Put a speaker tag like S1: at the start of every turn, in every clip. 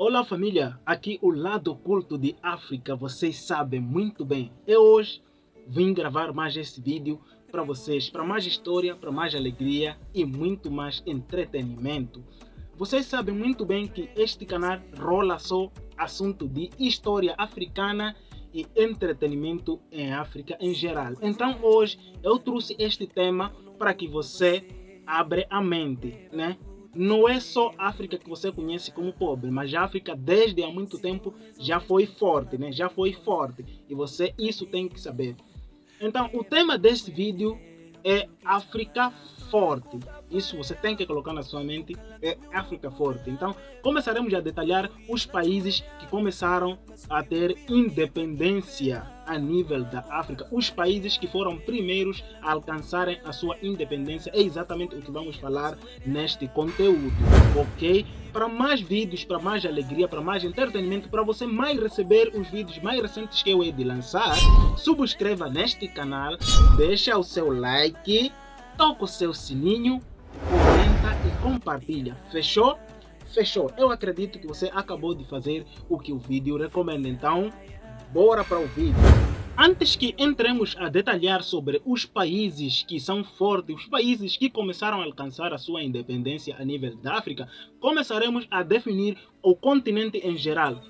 S1: Olá família, aqui o lado oculto de África, vocês sabem muito bem. Eu hoje vim gravar mais esse vídeo para vocês, para mais história, para mais alegria e muito mais entretenimento. Vocês sabem muito bem que este canal rola só assunto de história africana e entretenimento em África em geral. Então hoje eu trouxe este tema para que você abra a mente, né? Não é só a África que você conhece como pobre, mas a África desde há muito tempo já foi forte, né? Já foi forte. E você isso tem que saber. Então, o tema deste vídeo é África forte. Isso você tem que colocar na sua mente, é África forte. Então, começaremos a detalhar os países que começaram a ter independência a nível da África. Os países que foram primeiros a alcançarem a sua independência. É exatamente o que vamos falar neste conteúdo, ok? Para mais vídeos, para mais alegria, para mais entretenimento, para você mais receber os vídeos mais recentes que eu hei de lançar, subscreva neste canal, deixa o seu like, toca o seu sininho, comenta e compartilha. Fechou? Fechou. Eu acredito que você acabou de fazer o que o vídeo recomenda. Então, bora para o vídeo. Antes que entremos a detalhar sobre os países que são fortes, os países que começaram a alcançar a sua independência a nível da África, começaremos a definir o continente em geral.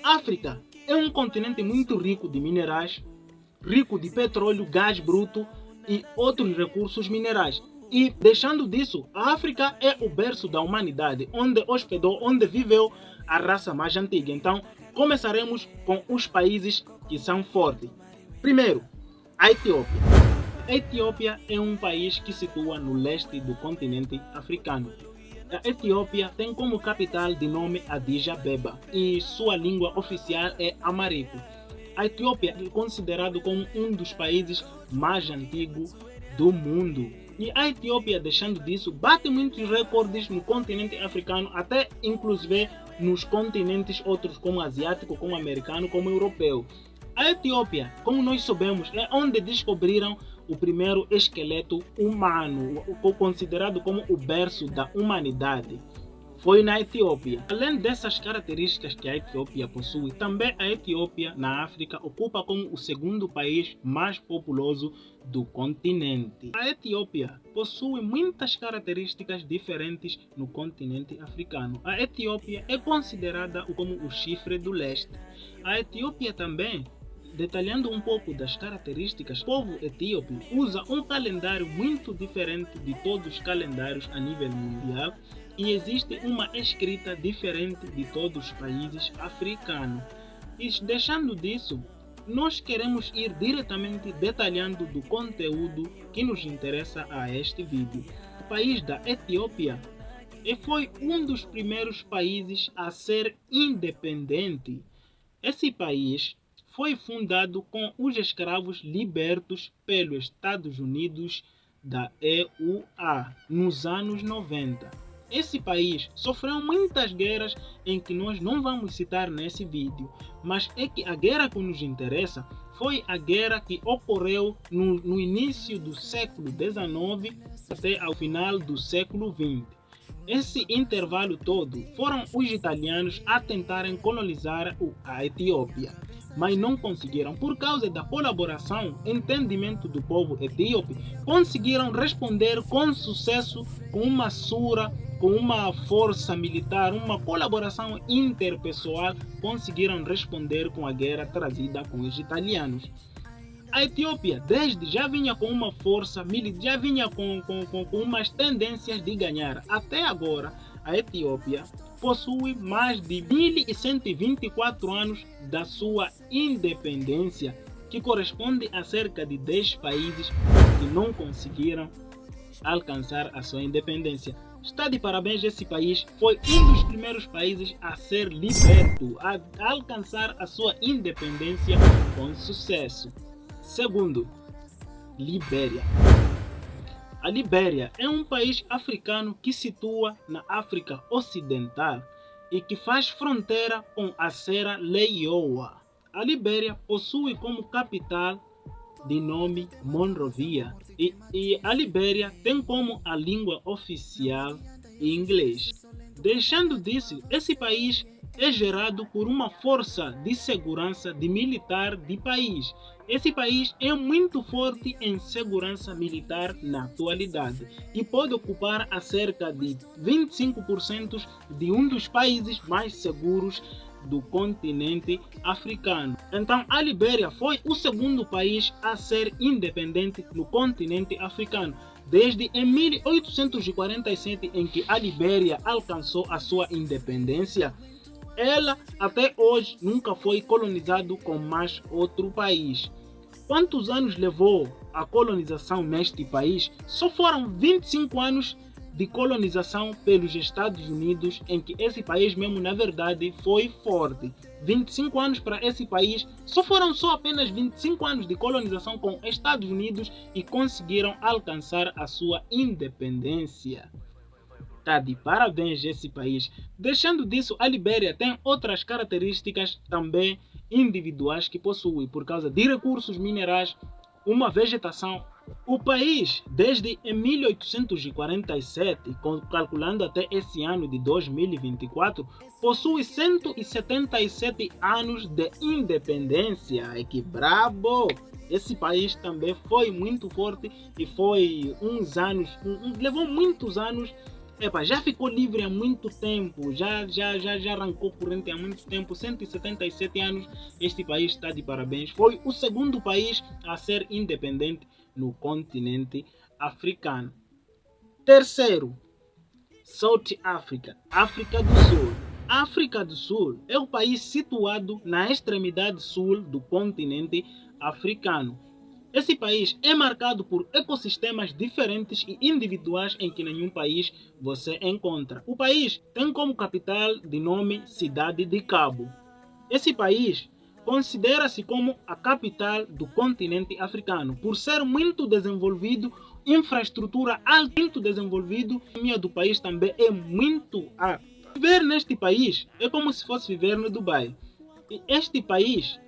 S1: África é um continente muito rico de minerais, rico de petróleo, gás bruto e outros recursos minerais. E deixando disso, a África é o berço da humanidade, onde hospedou, onde viveu a raça mais antiga. Então, começaremos com os países que são fortes. Primeiro, a Etiópia. A Etiópia é um país que se situa no leste do continente africano. A Etiópia tem como capital de nome Addis Abeba e sua língua oficial é Amharico. A Etiópia é considerado como um dos países mais antigos do mundo. E a Etiópia, deixando disso, bate muitos recordes no continente africano, até inclusive nos continentes outros como asiático, como americano, como europeu. A Etiópia, como nós sabemos, é onde descobriram o primeiro esqueleto humano, considerado como o berço da humanidade. Foi na Etiópia. Além dessas características que a Etiópia possui, também a Etiópia, na África, ocupa como o segundo país mais populoso do continente. A Etiópia possui muitas características diferentes no continente africano. A Etiópia é considerada como o chifre do leste. A Etiópia também, detalhando um pouco das características, o povo etíope usa um calendário muito diferente de todos os calendários a nível mundial e existe uma escrita diferente de todos os países africanos. E deixando disso, nós queremos ir diretamente detalhando do conteúdo que nos interessa a este vídeo. O país da Etiópia foi um dos primeiros países a ser independente. Esse país foi fundado com os escravos libertos pelos Estados Unidos da EUA nos anos 90. Esse país sofreu muitas guerras em que nós não vamos citar nesse vídeo, mas é que a guerra que nos interessa foi a guerra que ocorreu no início do século XIX até ao final do século XX. Esse intervalo todo foram os italianos a tentarem colonizar a Etiópia, mas não conseguiram. Por causa da colaboração e entendimento do povo etíope, conseguiram responder com sucesso, com uma sura, com uma força militar, uma colaboração interpessoal, conseguiram responder com a guerra trazida com os italianos. A Etiópia desde já vinha com uma força militar, já vinha com umas tendências de ganhar. Até agora, a Etiópia possui mais de 1124 anos da sua independência, que corresponde a cerca de 10 países que não conseguiram alcançar a sua independência. Está de parabéns, esse país foi um dos primeiros países a ser liberto, a alcançar a sua independência com sucesso. Segundo, Libéria. A Libéria é um país africano que se situa na África Ocidental e que faz fronteira com a Serra Leoa. A Libéria possui como capital de nome Monrovia e a Libéria tem como a língua oficial inglês. Deixando disso, esse país é gerado por uma força de segurança de militar de país. Esse país é muito forte em segurança militar na atualidade e pode ocupar a cerca de 25% de um dos países mais seguros do continente africano. Então, a Libéria foi o segundo país a ser independente no continente africano, desde em 1847, em que a Libéria alcançou a sua independência. Ela até hoje nunca foi colonizado com mais outro país. Quantos anos levou a colonização neste país? Só foram 25 anos de colonização pelos Estados Unidos, em que esse país mesmo na verdade foi forte. 25 anos para esse país, foram apenas 25 anos de colonização com Estados Unidos e conseguiram alcançar a sua independência. Tá de parabéns esse país. Deixando disso, a Libéria tem outras características também individuais que possui, por causa de recursos minerais, uma vegetação. O país, desde 1847, calculando até esse ano de 2024, possui 177 anos de independência. Que brabo! Esse país também foi muito forte e foi levou muitos anos. Já ficou livre há muito tempo, já arrancou corrente há muito tempo, 177 anos, este país está de parabéns. Foi o segundo país a ser independente no continente africano. Terceiro, South Africa, África do Sul. África do Sul é o país situado na extremidade sul do continente africano. Esse país é marcado por ecossistemas diferentes e individuais em que nenhum país você encontra. O país tem como capital de nome Cidade de Cabo. Esse país considera-se como a capital do continente africano, por ser muito desenvolvido, infraestrutura muito desenvolvida, a economia do país também é muito alta. Viver neste país é como se fosse viver no Dubai. E este país,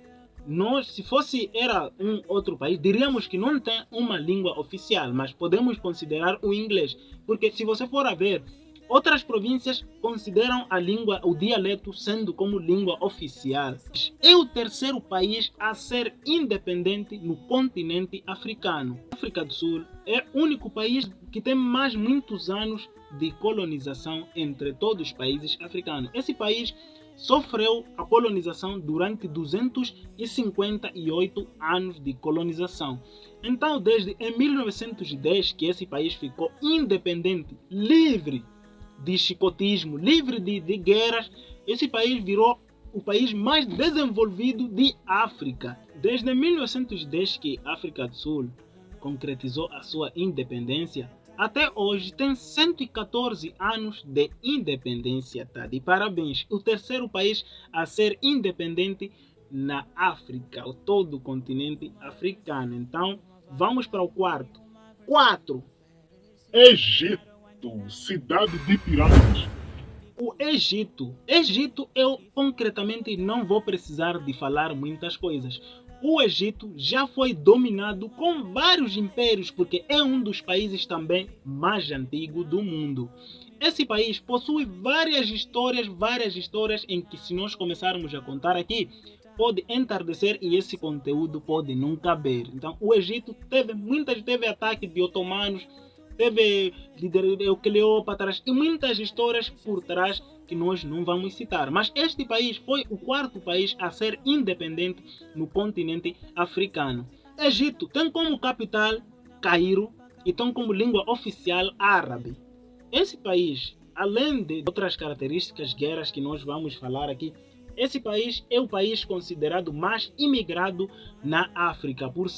S1: se fosse um outro país, diríamos que não tem uma língua oficial, mas podemos considerar o inglês, porque se você for a ver, outras províncias consideram a língua, o dialeto, sendo como língua oficial. É o terceiro país a ser independente no continente africano. A África do Sul é o único país que tem muitos anos de colonização entre todos os países africanos. Esse país sofreu a colonização durante 258 anos de colonização. Então, desde 1910 que esse país ficou independente, livre de chicotismo, livre de guerras, esse país virou o país mais desenvolvido de África. Desde 1910 que a África do Sul concretizou a sua independência, até hoje tem 114 anos de independência, tá? De parabéns. O terceiro país a ser independente na África, todo o continente africano. Então, vamos para o quarto. 4.
S2: Egito, cidade de pirâmides.
S1: O Egito, eu concretamente não vou precisar de falar muitas coisas. O Egito já foi dominado com vários impérios, porque é um dos países também mais antigos do mundo. Esse país possui várias histórias em que, se nós começarmos a contar aqui, pode entardecer e esse conteúdo pode não caber. Então, o Egito teve ataque de otomanos, teve Cleópatras e muitas histórias por trás que nós não vamos citar. Mas este país foi o quarto país a ser independente no continente africano. Egito tem como capital Cairo e tem como língua oficial árabe. Esse país, além de outras características, guerras que nós vamos falar aqui, esse país é o país considerado mais imigrado na África, por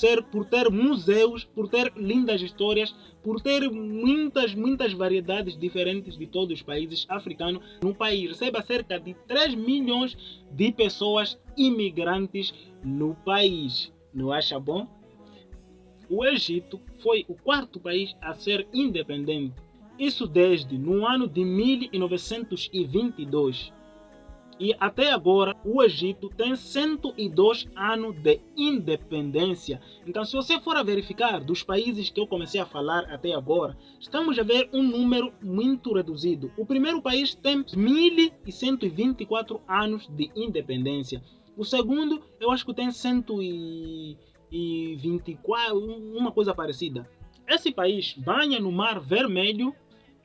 S1: ter museus, por ter lindas histórias, por ter muitas variedades diferentes de todos os países africanos. No país recebe cerca de 3 milhões de pessoas imigrantes no país. Não acha bom? O Egito foi o quarto país a ser independente. Isso desde no ano de 1922. E até agora o Egito tem 102 anos de independência. Então, se você for a verificar dos países que eu comecei a falar até agora, estamos a ver um número muito reduzido. O primeiro país tem 1124 anos de independência. O segundo, eu acho que tem 124, uma coisa parecida. Esse país banha no Mar Vermelho.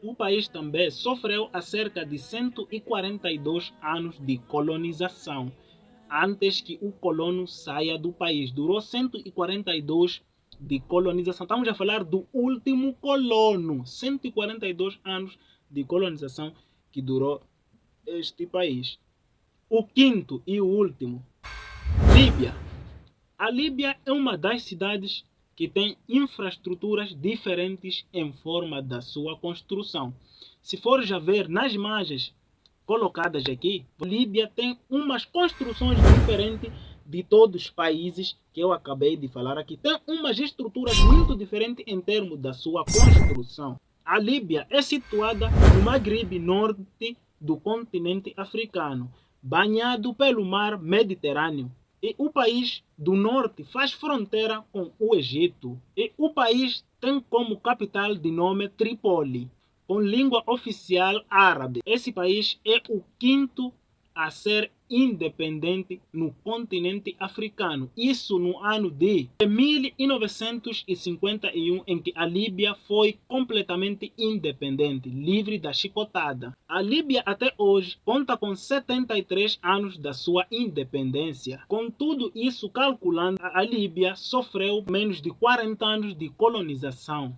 S1: O país também sofreu há cerca de 142 anos de colonização, antes que o colono saia do país. Durou 142 de colonização. Estamos a falar do último colono. 142 anos de colonização que durou este país. O quinto e o último, Líbia. A Líbia é uma das cidades que tem infraestruturas diferentes em forma da sua construção. Se for já ver nas imagens colocadas aqui, a Líbia tem umas construções diferentes de todos os países que eu acabei de falar aqui. Tem umas estruturas muito diferentes em termos da sua construção. A Líbia é situada no Maghreb Norte do continente africano, banhado pelo mar Mediterrâneo. E o país do norte faz fronteira com o Egito. E o país tem como capital de nome Trípoli, com língua oficial árabe. Esse país é o quinto a ser independente no continente africano. Isso no ano de 1951, em que a Líbia foi completamente independente, livre da chicotada. A Líbia até hoje conta com 73 anos da sua independência. Com tudo isso calculando, a Líbia sofreu menos de 40 anos de colonização.